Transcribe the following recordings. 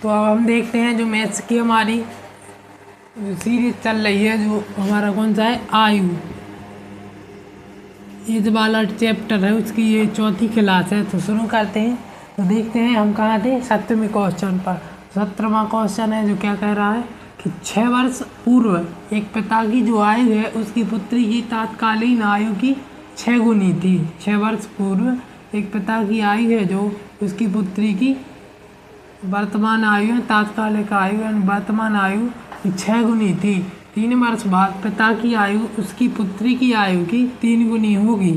तो अब हम देखते हैं जो मैथ्स की हमारी जो सीरीज चल रही है, जो हमारा कौन सा है, आयु, ये वाला चैप्टर है, उसकी ये चौथी क्लास है। तो शुरू करते हैं। तो देखते हैं हम कहाँ थे, 7वें क्वेश्चन पर। 17वां क्वेश्चन है जो क्या कह रहा है कि 6 वर्ष पूर्व एक पिता की जो आयु है उसकी पुत्री की तात्कालीन आयु की 6 गुनी थी। 6 वर्ष पूर्व एक पिता की आयु है जो उसकी पुत्री की वर्तमान आयु है, तात्कालिक आयु यानी वर्तमान आयु की 6 गुनी थी। 3 वर्ष बाद पिता की आयु उसकी पुत्री की आयु की 3 गुनी होगी।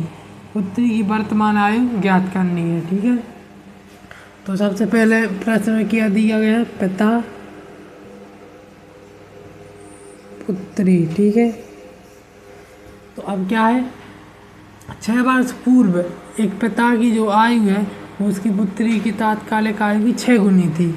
पुत्री की वर्तमान आयु ज्ञात करनी है। ठीक है, तो सबसे पहले प्रश्न में क्या दिया गया है, पिता पुत्री। ठीक है, तो अब क्या है, 6 वर्ष पूर्व एक पिता की जो आयु है उसकी पुत्री की तात्कालिक आयु की 6 गुनी थी।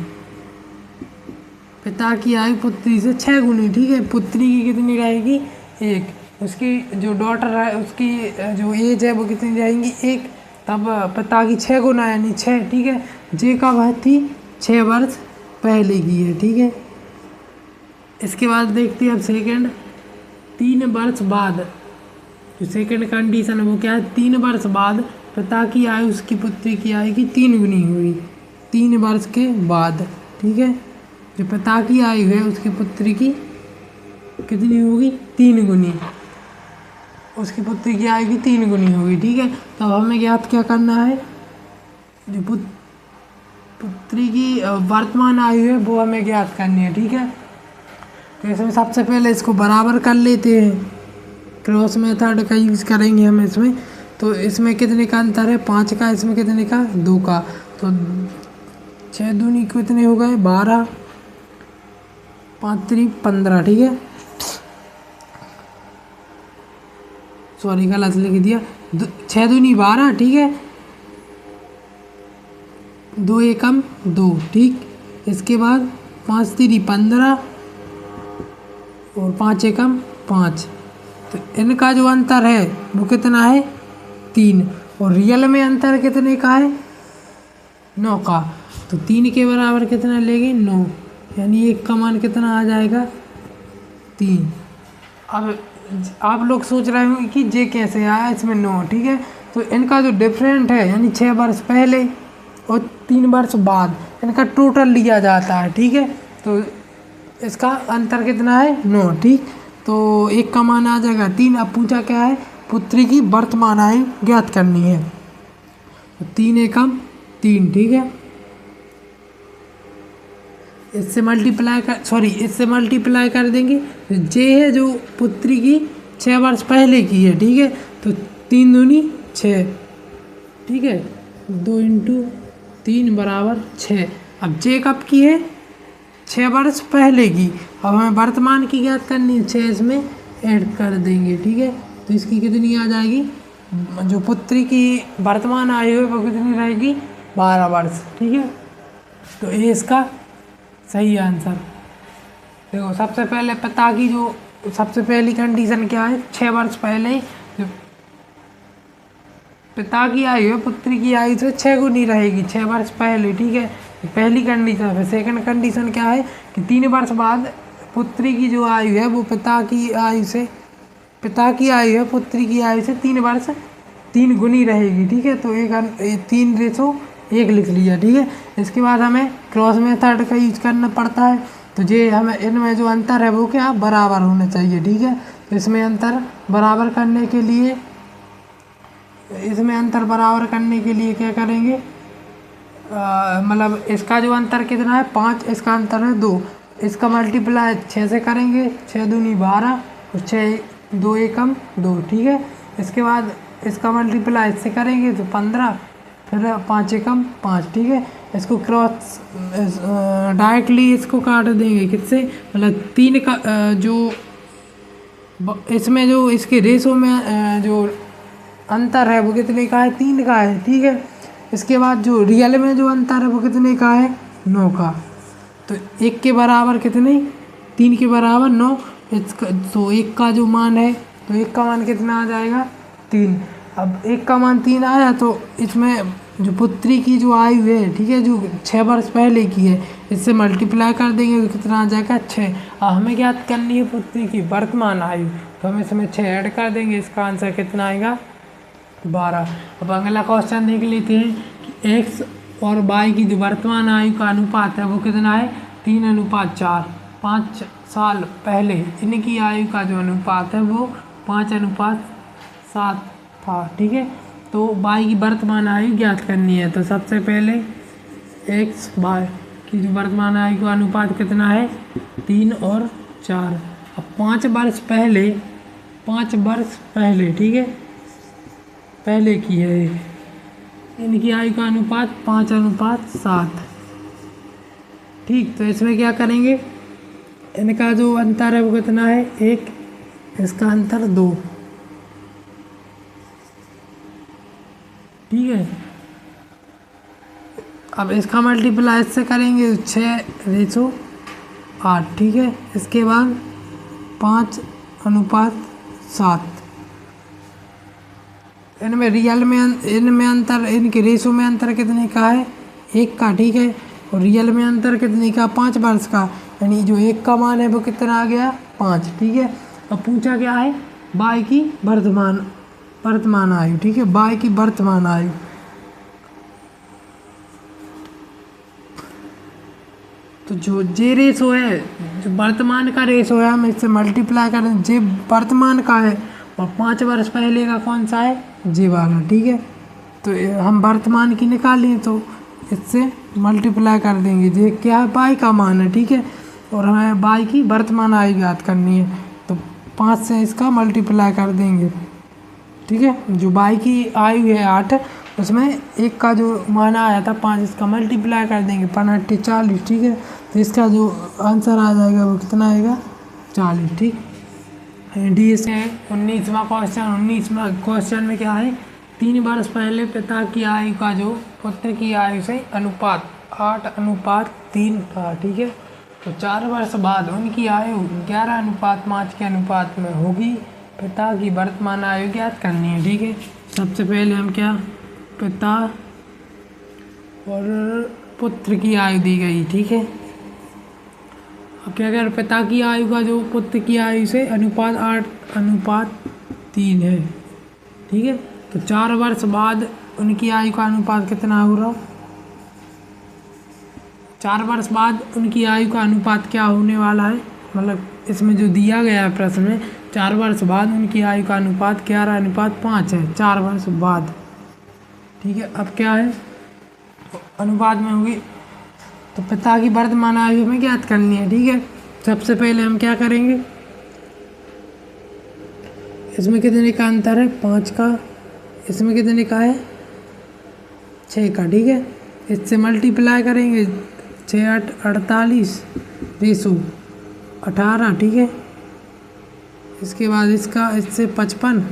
पिता की आयु पुत्री से 6 गुनी। ठीक है, पुत्री की कितनी रहेगी, 1। उसकी जो डॉटर है उसकी जो एज है वो कितनी जाएंगी, 1। तब पिता की 6 गुना यानी 6। ठीक है, जे कब है थी, 6 वर्ष पहले की है। ठीक है, इसके बाद देखते हैं अब सेकंड, 3 वर्ष बाद। जो सेकंड कंडीशन है वो क्या है, 3 वर्ष बाद पिता की आयु उसकी पुत्री की आयु की 3 गुनी हुई। 3 वर्ष के बाद। ठीक है, जो पिता की आयु है उसकी पुत्री की कितनी होगी, 3 गुनी। उसकी पुत्री की आयु की 3 गुनी होगी। ठीक है, तो अब हमें ज्ञात क्या करना है, जो पुत्री की वर्तमान आयु है वो हमें ज्ञात करनी है। ठीक है, तो इसमें सबसे पहले इसको बराबर कर लेते हैं, क्रॉस मेथड का यूज़ करेंगे हम इसमें। तो इसमें कितने का अंतर है, 5 का, इसमें कितने का, 2 का। तो 6 दूनी कितने हो गए, 12, 5 3 15। ठीक है, सॉरी गलत लिख दिया, 6 दूनी 12। ठीक है, 2 एकम 2। ठीक, इसके बाद 5 3 15 और 5 एकम 5। तो इनका जो अंतर है वो कितना है, 3। और रियल में अंतर कितने का है, 9 का। तो 3 के बराबर कितना लेंगे, 9, यानी 1 का मान कितना आ जाएगा, 3। अब आप लोग सोच रहे होंगे कि जे कैसे आया इसमें 9। ठीक है, तो इनका जो डिफरेंट है यानी 6 वर्ष पहले और 3 वर्ष बाद, इनका टोटल लिया जाता है। ठीक है, तो इसका अंतर कितना है, 9। ठीक, तो 1 का मान आ जाएगा 3। अब पूछा क्या है, पुत्री की वर्तमान आयु ज्ञात करनी है। तो 3 एकम 3। ठीक है, इससे मल्टीप्लाई कर देंगे। जे है जो पुत्री की 6 वर्ष पहले की है। ठीक है, तो 3 दूनी 6। ठीक है, 2 × 3 बराबर 6। अब जे कब की है, 6 वर्ष पहले की। अब हमें वर्तमान की ज्ञात करनी है, 6 इसमें ऐड कर देंगे। ठीक है, तो इसकी कितनी आ जाएगी, जो पुत्री की वर्तमान आयु है वो कितनी रहेगी, 12 वर्ष। ठीक है, तो ये इसका सही आंसर। देखो सबसे पहले पिता की जो सबसे पहली कंडीशन क्या है, 6 वर्ष पहले जो पिता की आयु है पुत्री की आयु से 6 गुनी रहेगी, 6 वर्ष पहले। ठीक है, पहली कंडीशन है। सेकंड कंडीशन क्या है कि 3 वर्ष बाद पुत्री की जो आयु है वो पिता की आयु है पुत्री की आयु से 3 वर्ष 3 गुनी रहेगी। ठीक है, तो 3:1 लिख लिया। ठीक है, इसके बाद हमें क्रॉस मेथड का यूज करना पड़ता है। तो ये हमें इनमें जो अंतर है वो क्या, बराबर होना चाहिए। ठीक है, तो इसमें अंतर बराबर करने के लिए क्या करेंगे, मतलब इसका जो अंतर कितना है, 5, इसका अंतर है 2। इसका मल्टीप्लाई 6 से करेंगे, 6 दूनी 12 और 6 2 एकम 2। ठीक है, इसके बाद इसका मल्टीप्लाई इससे करेंगे तो 15, फिर 5 एकम 5। ठीक है, इसको क्रॉस डायरेक्टली इसको काट देंगे किससे, मतलब 3 का जो इसमें जो इसके रेशो में जो अंतर है वो कितने का है, 3 का है। ठीक है, इसके बाद जो रियल में जो अंतर है वो कितने का है, 9 का। तो 1 के बराबर कितने, 3 के बराबर 9। इसका तो 1 का जो मान है, तो 1 का मान कितना आ जाएगा, 3। अब 1 का मान 3 आया तो इसमें जो पुत्री की जो आयु है, ठीक है, जो 6 वर्ष पहले की है, इससे मल्टीप्लाई कर देंगे तो कितना आ जाएगा 6। अब हमें ज्ञात करनी है पुत्री की वर्तमान आयु, तो हम इसमें 6 ऐड कर देंगे, इसका आंसर कितना आएगा 12। अब अगला क्वेश्चन देख लेते हैं कि एक्स और वाई की जो वर्तमान आयु का अनुपात है वो कितना है 3:4। 5 साल पहले इनकी आयु का जो अनुपात है वो 5:7 था, ठीक है। तो वाई की वर्तमान आयु ज्ञात करनी है, तो सबसे पहले एक्स वाई की जो वर्तमान आयु का अनुपात कितना है 3 और 4। अब 5 वर्ष पहले, ठीक है, पहले की है इनकी आयु का अनुपात 5:7, ठीक। तो इसमें क्या करेंगे, इनका जो अंतर है वो कितना है 1, इसका अंतर 2, ठीक है। अब इसका मल्टीप्लाई इससे करेंगे 6:8, ठीक है। इसके बाद 5:7। इनमें इनमें अंतर, इनके रेशो में अंतर कितने का है 1 का, ठीक है। और रियल में अंतर कितने का 5 वर्ष का, यानी जो 1 का मान है वो कितना आ गया 5, ठीक है। अब पूछा क्या है वाई की वर्तमान आयु, ठीक है, वाई की वर्तमान आयु। तो जो जे रेशो है, जो वर्तमान का रेशो है, हम इससे मल्टीप्लाई करें, जे वर्तमान का है और 5 वर्ष पहले का कौन सा है जे वाला, ठीक है। तो हम वर्तमान की निकालें तो इससे मल्टीप्लाई कर देंगे, जे क्या है वाई का मान है, ठीक है, और हमें वाई की वर्तमान आयु याद करनी है, तो 5 से इसका मल्टीप्लाई कर देंगे, ठीक है। जो वाई की आयु है 8, उसमें 1 का जो मान आया था 5, इसका मल्टीप्लाई कर देंगे 5 40, ठीक है। तो इसका जो आंसर आ जाएगा वो कितना आएगा 40, ठीक। डी से 19वां क्वेश्चन। 19वां क्वेश्चन में क्या है 3 वर्ष पहले पिता की आयु का जो पुत्र की आयु से अनुपात 8:3 था, ठीक है। तो 4 वर्ष बाद उनकी आयु 11:5 के अनुपात में होगी। पिता की वर्तमान आयु ज्ञात करनी है, ठीक है। सबसे पहले हम क्या, पिता और पुत्र की आयु दी गई, ठीक है। अब क्या कर, पिता की आयु का जो पुत्र की आयु से अनुपात 8:3 है, ठीक है। तो 4 वर्ष बाद उनकी आयु का अनुपात कितना हो रहा, 4 वर्ष बाद उनकी आयु का अनुपात क्या होने वाला है, मतलब इसमें जो दिया गया है प्रश्न में 4 वर्ष बाद उनकी आयु का अनुपात 11:5 है, 4 वर्ष बाद, ठीक है। अब क्या है अनुपात में होगी, तो पिता की वर्तमान आयु हमें ज्ञात करनी है, ठीक है। सबसे पहले हम क्या करेंगे, इसमें कितने का अंतर है 5 का, इसमें कितने का है 6 का, ठीक है। इससे मल्टीप्लाई करेंगे 6 8 48 रेशो 18, ठीक है। इसके बाद इसका इससे 55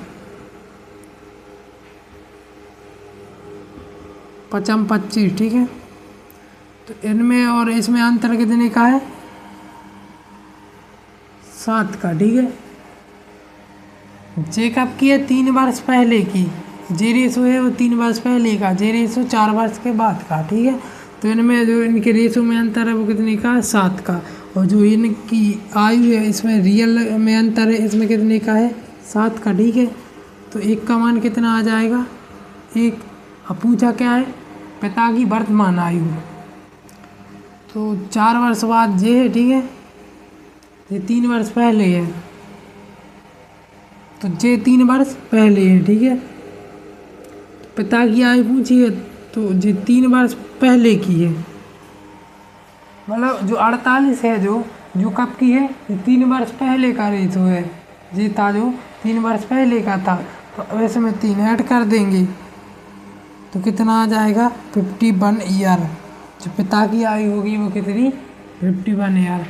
25, ठीक है। तो इनमें और इसमें अंतर कितने का है 7 का, ठीक है। जे कब की है 3 वर्ष पहले की, जे रेशो है वो 3 वर्ष पहले का, जे रेशो 4 वर्ष के बाद का, ठीक है। तो इनमें जो इनके रेशो में अंतर है वो कितने का 7 का, और जो इनकी आयु है इसमें रियल में अंतर है, इसमें कितने का है 7 का, ठीक है। तो 1 का मान कितना आ जाएगा 1। अब पूछा क्या है पिता की वर्तमान आयु, तो 4 वर्ष बाद जे है, ठीक है, ये 3 वर्ष पहले है, तो जे 3 वर्ष पहले है, ठीक है। पिता की आयु पूछी है तो जे 3 वर्ष पहले की है, मतलब जो 48 है जो कब की है, ये 3 वर्ष पहले का रेशो है, ये था जो 3 वर्ष पहले का था। तो वैसे में 3 ऐड कर देंगे तो कितना आ जाएगा 51 ईयर। जो पिता की आयु होगी वो कितनी 51 ईयर।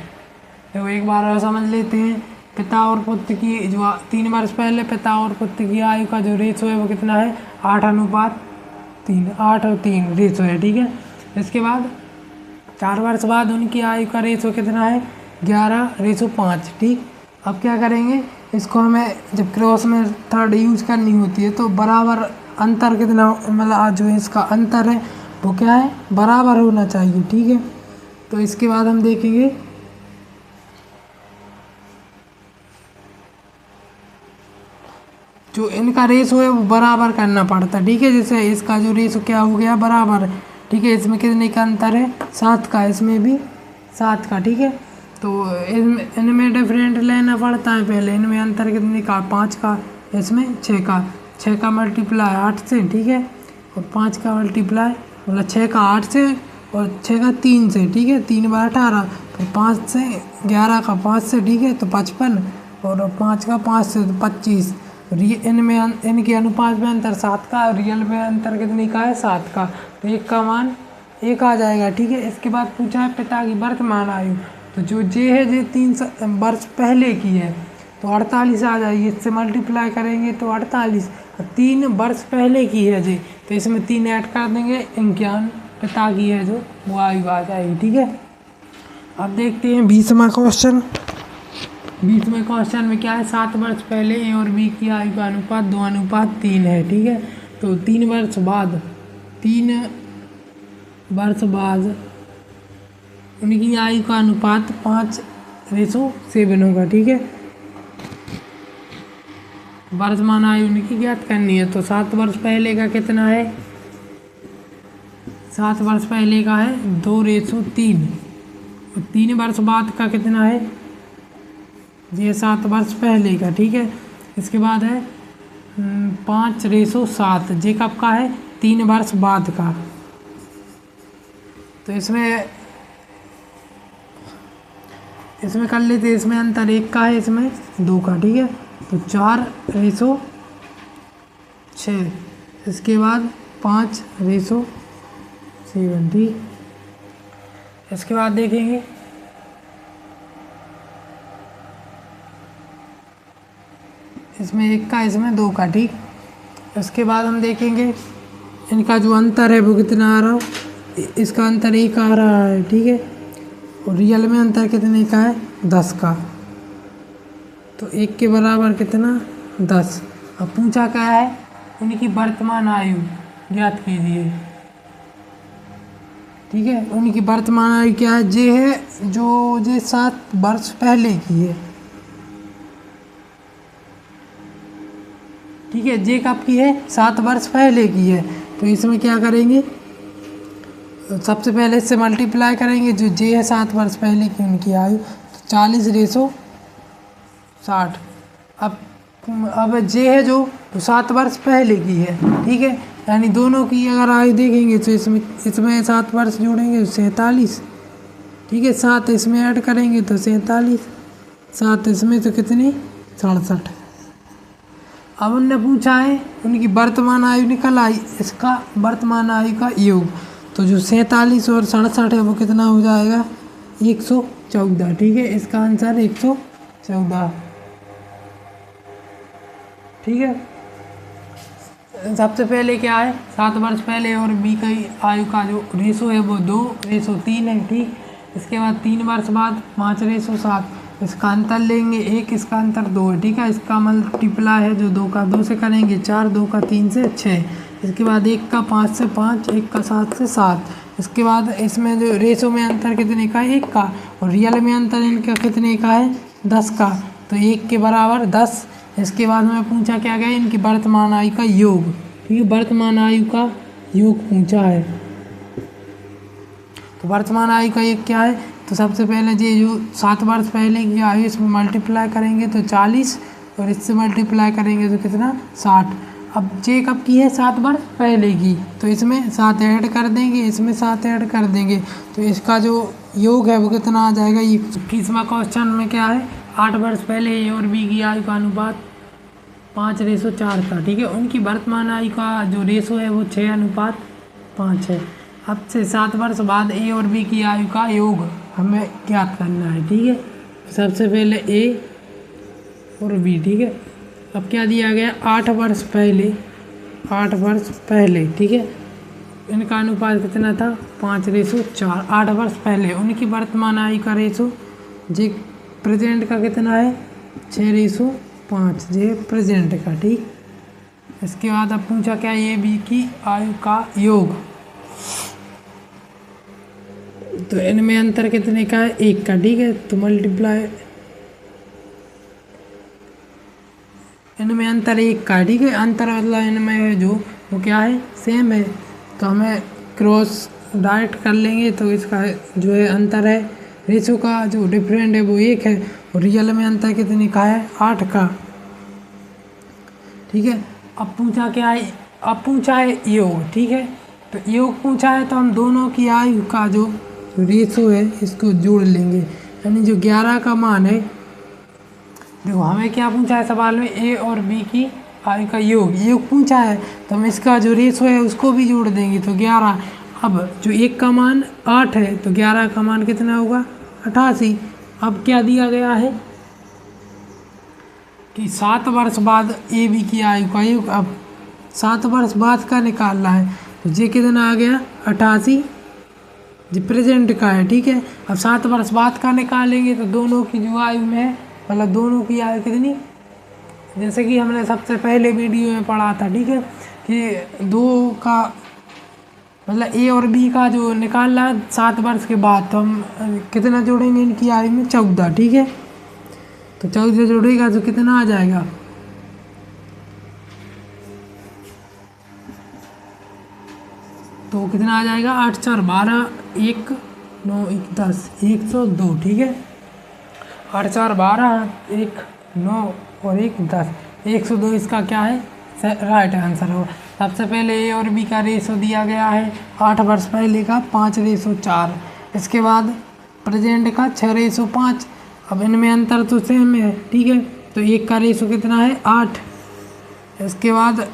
तो एक बार और समझ लेते हैं, पिता और पुत्र की जो 3 वर्ष पहले पिता और पुत्र की आयु का जो रेशो है वो कितना है 8:3, 8 और 3 रेशो है, ठीक है। इसके बाद 4 वर्ष बाद उनकी आयु का रेशो कितना है 11:5, ठीक। अब क्या करेंगे, इसको हमें जब क्रॉस में थर्ड यूज करनी होती है तो बराबर अंतर कितना, मतलब जो इसका अंतर है वो क्या है, बराबर होना चाहिए। ठीक है, तो इसके बाद हम देखेंगे जो इनका रेशो है वो बराबर करना पड़ता है। ठीक है, जैसे इसका जो रेशो क्या हो गया, बराबर। ठीक है, इसमें कितने का अंतर है, 7 का, इसमें भी 7 का। ठीक है, तो इनमें डिफरेंट लेना पड़ता है पहले। इनमें अंतर कितने का, 5 का, इसमें 6 का। 6 का मल्टीप्लाई 8 से, ठीक है, और 5 का मल्टीप्लाई, मतलब 6 का 8 से और 6 का 3 से। ठीक है, 3 बार 18, फिर 5 से 11 का 5 से, ठीक है, तो 55, और 5 का 5 से तो 25। इनमें इनके अनुपात में अंतर 7 का, रियल में अंतर कितने का है, 7 का। तो 1 का मान 1 आ जाएगा। ठीक है, इसके बाद पूछा है पिता की वर्तमान आयु, तो जो जे है जे 3 वर्ष पहले की है, तो 48 आ जाएगी। इससे मल्टीप्लाई करेंगे तो 48, 3 वर्ष पहले की है जे, तो इसमें 3 ऐड कर देंगे, 51 पिता की है जो वो आयु आ जाएगी। ठीक है, अब देखते हैं 20वां क्वेश्चन। 20वें क्वेश्चन में क्या है, 7 वर्ष पहले ए और बी की आयु का अनुपात 2:3 है। ठीक है, तो 3 वर्ष बाद उनकी आयु का अनुपात 5:7 होगा। ठीक है, वर्तमान आयु उनकी ज्ञात करनी है। तो 7 वर्ष पहले का कितना है, 7 वर्ष पहले का है 2:3, और 3 वर्ष बाद का कितना है, ये 7 वर्ष पहले का। ठीक है, इसके बाद है 5:7, जे कब का है, 3 वर्ष बाद का। तो इसमें कर लेते, इसमें अंतर 1 का है, इसमें 2 का। ठीक है, तो 4:6, इसके बाद 5:7। ठीक, इसके बाद देखेंगे इसमें 1 का, इसमें 2 का। ठीक, इसके बाद हम देखेंगे इनका जो अंतर है वो कितना आ रहा हो, इसका अंतर 1 आ रहा है। ठीक है, और रियल में अंतर कितने का है, 10 का। तो 1 के बराबर कितना, 10। अब पूछा क्या है, उनकी वर्तमान आयु ज्ञात कीजिए। ठीक है, उनकी वर्तमान आयु क्या है, जे है जो 7 वर्ष पहले की है। ठीक है, जे कब की है, 7 वर्ष पहले की है। तो इसमें क्या करेंगे, सबसे पहले इससे मल्टीप्लाई करेंगे, जो जे है 7 वर्ष पहले की उनकी आयु, तो 40:60। अब जे है जो 7 वर्ष पहले की है। ठीक है, यानी दोनों की अगर आयु देखेंगे तो इसमें 7 वर्ष जोड़ेंगे तो 47। ठीक है, 7 इसमें ऐड करेंगे तो 47, 7 इसमें तो कितनी, 67। अब उनने पूछा है उनकी वर्तमान आयु निकल आई, इसका वर्तमान आयु का योग, तो जो 47 और 67 है वो कितना हो जाएगा, 114। ठीक है, इसका आंसर 114। ठीक है, सबसे पहले क्या है, 7 वर्ष पहले और बी की आयु का जो रेशो है वो 2:3 है। ठीक, इसके बाद 3 वर्ष बाद 5:7, इसका अंतर लेंगे 1, इसका अंतर 2 है। ठीक है, इसका मल्टीप्लाई है जो 2 का 2 से करेंगे 4, 2 का 3 से 6, इसके बाद 1 का 5 से 5, 1 का 7 से 7। इसके बाद इसमें जो रेशो में अंतर कितने का है, 1 का, और रियल में अंतर इनका कितने का है, 10 का। तो 1 के बराबर 10। इसके बाद हमें पूछा क्या गया, इनकी वर्तमान आयु का योग। ठीक है, वर्तमान आयु का योग पूछा है। तो वर्तमान आयु का योग क्या है, तो सबसे पहले ये जो 7 वर्ष पहले की आयु, इसमें मल्टीप्लाई करेंगे तो 40, और इससे मल्टीप्लाई करेंगे तो कितना, 60। अब जे कब की है, 7 वर्ष पहले की, तो इसमें 7 ऐड कर देंगे, इसमें 7 ऐड कर देंगे, तो इसका जो योग है वो कितना आ जाएगा। 21वां क्वेश्चन में क्या है, 8 वर्ष पहले ए और बी की आयु का अनुपात 5:4 था। ठीक है, उनकी वर्तमान आयु का जो रेशो है वो 6:5 है। अब से 7 वर्ष बाद ए और बी की आयु का योग हमें ज्ञात करना है। ठीक है, सबसे पहले ए और बी। ठीक है, अब क्या दिया गया, 8 वर्ष पहले, 8 वर्ष पहले। ठीक है, इनका अनुपात कितना था, 5:4। 8 वर्ष पहले उनकी वर्तमान आयु का रेशो, जे प्रेजेंट का कितना है, 6:5, जे प्रेजेंट का। ठीक, इसके बाद अब पूछा क्या, ए बी की आयु का योग। तो इनमें अंतर कितने का है, 1 का, ठीक है। तो मल्टीप्लाई, इनमें अंतर 1 का है, ठीक है। अंतर मतलब इनमें जो वो क्या है, सेम है। तो हमें क्रॉस डायरेक्ट कर लेंगे तो इसका जो है अंतर है, रेशो का जो डिफरेंट है वो 1 है। और रियल में अंतर कितने का है, 8 का, ठीक है। अब पूछा क्या है, अब पूछा है योग, ठीक है। तो योग पूछा है तो हम दोनों की आयु का जो रेशो है इसको जोड़ लेंगे, यानी जो 11 का मान है। देखो हमें क्या पूछा है सवाल में, ए और बी की आयु का योग पूछा है, तो हम इसका जो रेशो है उसको भी जोड़ देंगे तो 11। अब जो 1 का मान 8 है तो 11 का मान कितना होगा, 88। अब क्या दिया गया है कि 7 वर्ष बाद ए बी की आयु का योग। अब 7 वर्ष बाद का निकालना है तो ये कितना आ गया, 88, जो प्रेजेंट का है, ठीक है। अब 7 वर्ष बाद का निकालेंगे तो दोनों की जो आयु में है, मतलब दोनों की आयु कितनी, जैसे कि हमने सबसे पहले वीडियो में पढ़ा था, ठीक है, कि 2 का मतलब ए और बी का जो निकालना है 7 वर्ष के बाद, तो हम कितना जोड़ेंगे इनकी आयु में, 14, ठीक है। तो 14 जोड़ेगा तो कितना आ जाएगा, तो कितना आ जाएगा, 8 4 12, 1 9 1 10, 102, ठीक है। 8 4 12, 1 9 और 1 10, 102 इसका क्या है, राइट आंसर होगा। सबसे पहले ए और बी का रेशो दिया गया है 8 वर्ष पहले का 5:4, इसके बाद प्रेजेंट का 6:5। अब इनमें अंतर तो सेम है, ठीक है। तो 1 का रेशो कितना है, 8। इसके बाद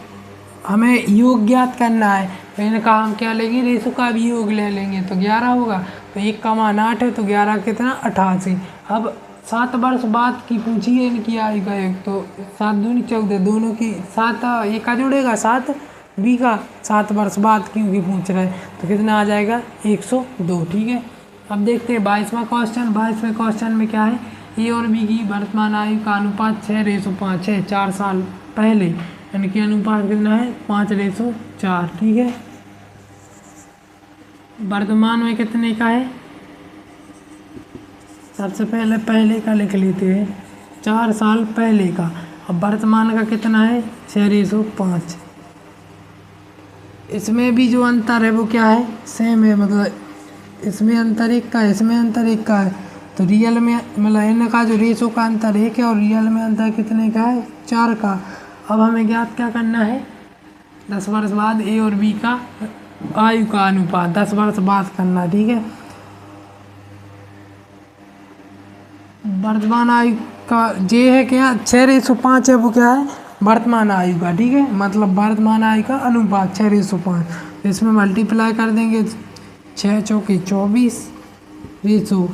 हमें योग ज्ञात करना है, तो इनका हम क्या लेंगे, रेशो का भी योग ले लेंगे तो 11 होगा। तो 1 का मान 8 है तो 11 कितना, 88। अब 7 वर्ष बाद की पूछी है इनकी आयु का योग, तो 7 दूनी 14, दोनों की 7, ए का जोड़ेगा 7, बी का 7 वर्ष बाद क्योंकि पूछ रहे हैं, तो कितना आ जाएगा, 102, ठीक है। अब देखते हैं 22वां क्वेश्चन। 22वें क्वेश्चन में क्या है, ए और बी की वर्तमान आयु का अनुपात 6:5 है 4 साल पहले, यानी कि अनुपात कितना है, 5:4, ठीक है। वर्तमान में कितने का है, सबसे पहले का लिख लेते हैं, 4 साल पहले का। अब वर्तमान का कितना है, 6:5। इसमें भी जो अंतर है वो क्या है, सेम है, मतलब इसमें अंतर 1 का है, इसमें अंतर 1 का है। तो रियल में मतलब इनका जो रेशो का अंतर 1 है और रियल में अंतर कितने का है, 4 का। अब हमें ज्ञात क्या करना है, 10 वर्ष बाद ए और बी का आयु का अनुपात 10 वर्ष बाद करना, ठीक है। वर्तमान आयु का जे है क्या, 6:5 है, वो क्या है, वर्तमान आयु का, ठीक है। मतलब वर्तमान आयु का अनुपात 6:5। तो इसमें मल्टीप्लाई कर देंगे, 6 चौके 24, रेशो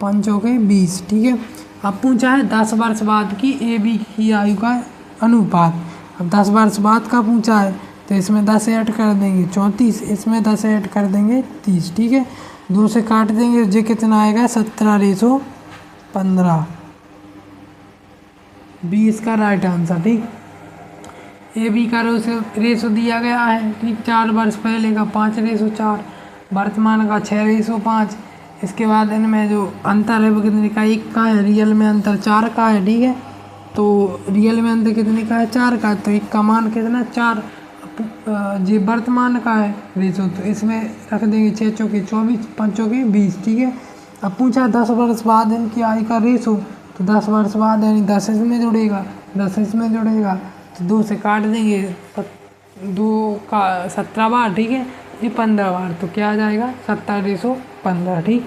5 चौके 20, ठीक है। अब पूछा है 10 वर्ष बाद की ए बी की आयु का अनुपात। अब 10 वर्ष बाद का पूछा है तो इसमें 10 ऐड कर देंगे 34, इसमें 10 ऐड कर देंगे 30, ठीक है। 2 से काट देंगे, जो कितना आएगा, 17:15, 20 का राइट आंसर, ठीक। ए बी का रेशो दिया गया है, ठीक, 4 वर्ष पहले का 5:4, वर्तमान का 6:5। इसके बाद इनमें जो अंतर है वो कितने का, 1 का है, रियल में अंतर 4 का है, ठीक है। तो रियल में अंतर कितने का है, 4 का। तो 1 का मान कितना, 4, जी वर्तमान का है रेशो, तो इसमें रख देंगे 6 चौके 24, 5 चौके 20, ठीक है। अब पूछा 10 वर्ष बाद इनकी आयु का रेशो, तो 10 वर्ष बाद यानी 10 इसमें जुड़ेगा, 10 इसमें जुड़ेगा, तो 2 से काट देंगे, 2 का 17 बार, ठीक है, ये 15 बार, तो क्या आ जाएगा, 17:15, ठीक।